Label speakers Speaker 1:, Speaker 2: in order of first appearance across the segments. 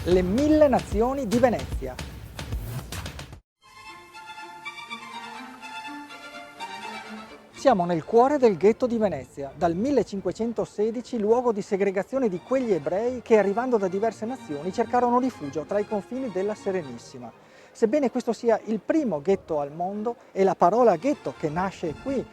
Speaker 1: le 1000 nazioni di Venezia. Siamo nel cuore del ghetto di Venezia, dal 1516 luogo di segregazione di quegli ebrei che arrivando da diverse nazioni cercarono rifugio tra i confini della Serenissima. Sebbene questo sia il primo ghetto al mondo e la parola ghetto che nasce qui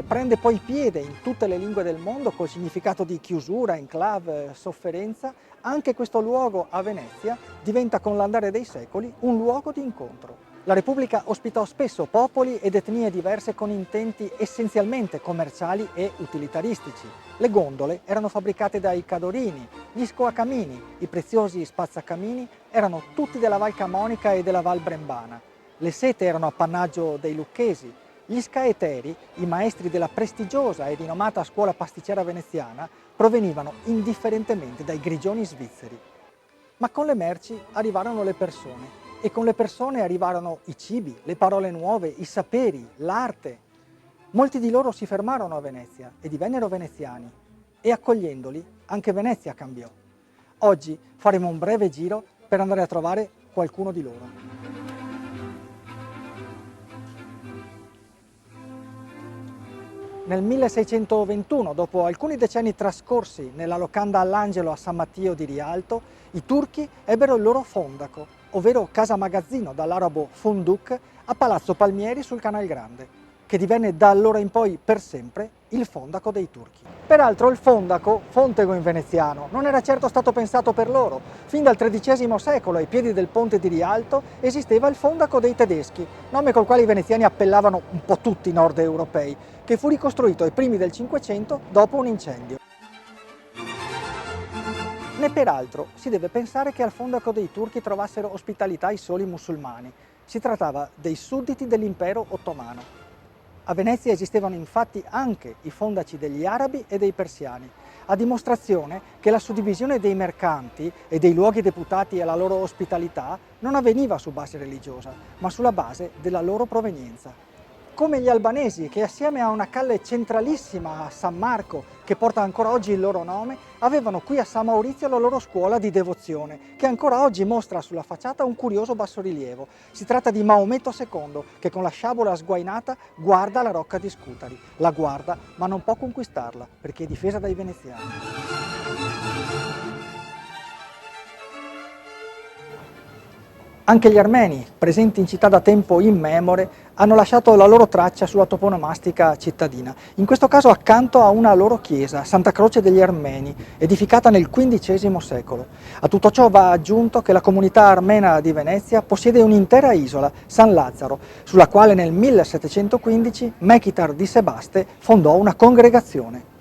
Speaker 1: prende poi piede in tutte le lingue del mondo col significato di chiusura, enclave, sofferenza, anche questo luogo a Venezia diventa con l'andare dei secoli un luogo di incontro. La Repubblica ospitò spesso popoli ed etnie diverse con intenti essenzialmente commerciali e utilitaristici. Le gondole erano fabbricate dai cadorini, gli scoacamini, i preziosi spazzacamini erano tutti della Val Camonica e della Val Brembana. Le sete erano appannaggio dei lucchesi. Gli scaeteri, i maestri della prestigiosa e rinomata scuola pasticcera veneziana, provenivano indifferentemente dai grigioni svizzeri. Ma con le merci arrivarono le persone. E con le persone arrivarono i cibi, le parole nuove, i saperi, l'arte. Molti di loro si fermarono a Venezia e divennero veneziani e accogliendoli anche Venezia cambiò. Oggi faremo un breve giro per andare a trovare qualcuno di loro. Nel 1621, dopo alcuni decenni trascorsi nella locanda all'Angelo a San Matteo di Rialto, i turchi ebbero il loro fondaco, ovvero casa magazzino dall'arabo Funduk, a Palazzo Palmieri sul Canal Grande, che divenne da allora in poi per sempre il fondaco dei turchi. Peraltro il fondaco, fontego in veneziano, non era certo stato pensato per loro. Fin dal XIII secolo, ai piedi del ponte di Rialto, esisteva il fondaco dei tedeschi, nome col quale i veneziani appellavano un po' tutti i nord europei, che fu ricostruito ai primi del Cinquecento dopo un incendio. Né peraltro si deve pensare che al fondaco dei turchi trovassero ospitalità i soli musulmani. Si trattava dei sudditi dell'impero ottomano. A Venezia esistevano infatti anche i fondaci degli arabi e dei persiani, a dimostrazione che la suddivisione dei mercanti e dei luoghi deputati alla loro ospitalità non avveniva su base religiosa, ma sulla base della loro provenienza. Come gli albanesi, che assieme a una calle centralissima a San Marco, che porta ancora oggi il loro nome, avevano qui a San Maurizio la loro scuola di devozione, che ancora oggi mostra sulla facciata un curioso bassorilievo. Si tratta di Maometto II, che con la sciabola sguainata guarda la rocca di Scutari. La guarda, ma non può conquistarla, perché è difesa dai veneziani. Anche gli armeni, presenti in città da tempo immemore, hanno lasciato la loro traccia sulla toponomastica cittadina, in questo caso accanto a una loro chiesa, Santa Croce degli Armeni, edificata nel XV secolo. A tutto ciò va aggiunto che la comunità armena di Venezia possiede un'intera isola, San Lazzaro, sulla quale nel 1715 Mechitar di Sebaste fondò una congregazione.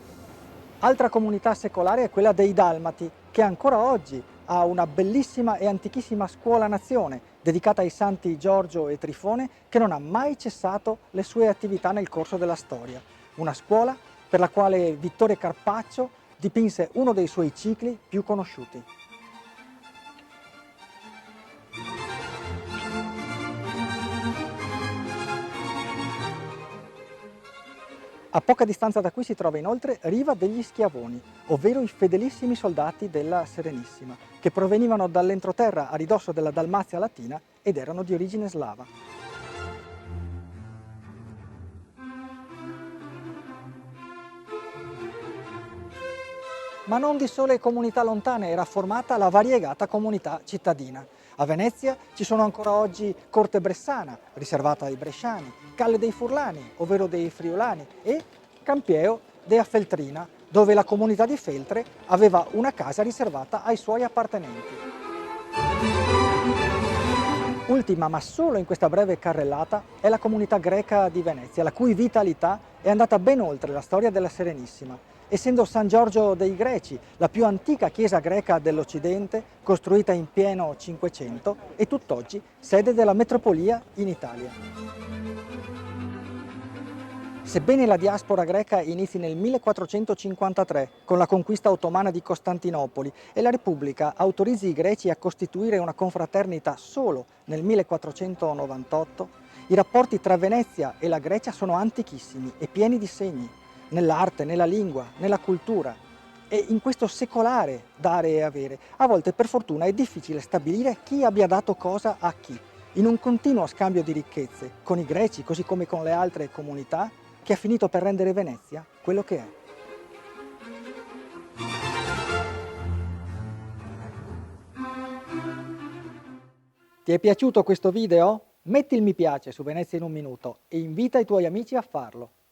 Speaker 1: Altra comunità secolare è quella dei Dalmati, che ancora oggi ha una bellissima e antichissima scuola-nazione dedicata ai santi Giorgio e Trifone, che non ha mai cessato le sue attività nel corso della storia. Una scuola per la quale Vittore Carpaccio dipinse uno dei suoi cicli più conosciuti. A poca distanza da qui si trova inoltre Riva degli Schiavoni, ovvero i fedelissimi soldati della Serenissima, che provenivano dall'entroterra a ridosso della Dalmazia latina ed erano di origine slava. Ma non di sole comunità lontane era formata la variegata comunità cittadina. A Venezia ci sono ancora oggi Corte Bressana, riservata ai bresciani, Calle dei Furlani, ovvero dei friulani, e Campieo dea Feltrina, dove la comunità di Feltre aveva una casa riservata ai suoi appartenenti. Ultima, ma solo in questa breve carrellata, è la comunità greca di Venezia, la cui vitalità è andata ben oltre la storia della Serenissima. Essendo San Giorgio dei Greci la più antica chiesa greca dell'Occidente, costruita in pieno Cinquecento, e tutt'oggi sede della metropolia in Italia. Sebbene la diaspora greca inizi nel 1453 con la conquista ottomana di Costantinopoli e la Repubblica autorizzi i greci a costituire una confraternita solo nel 1498, i rapporti tra Venezia e la Grecia sono antichissimi e pieni di segni, nell'arte, nella lingua, nella cultura. E in questo secolare dare e avere, a volte per fortuna è difficile stabilire chi abbia dato cosa a chi, in un continuo scambio di ricchezze, con i greci così come con le altre comunità, che ha finito per rendere Venezia quello che è. Ti è piaciuto questo video? Metti il mi piace su Venezia in un minuto e invita i tuoi amici a farlo.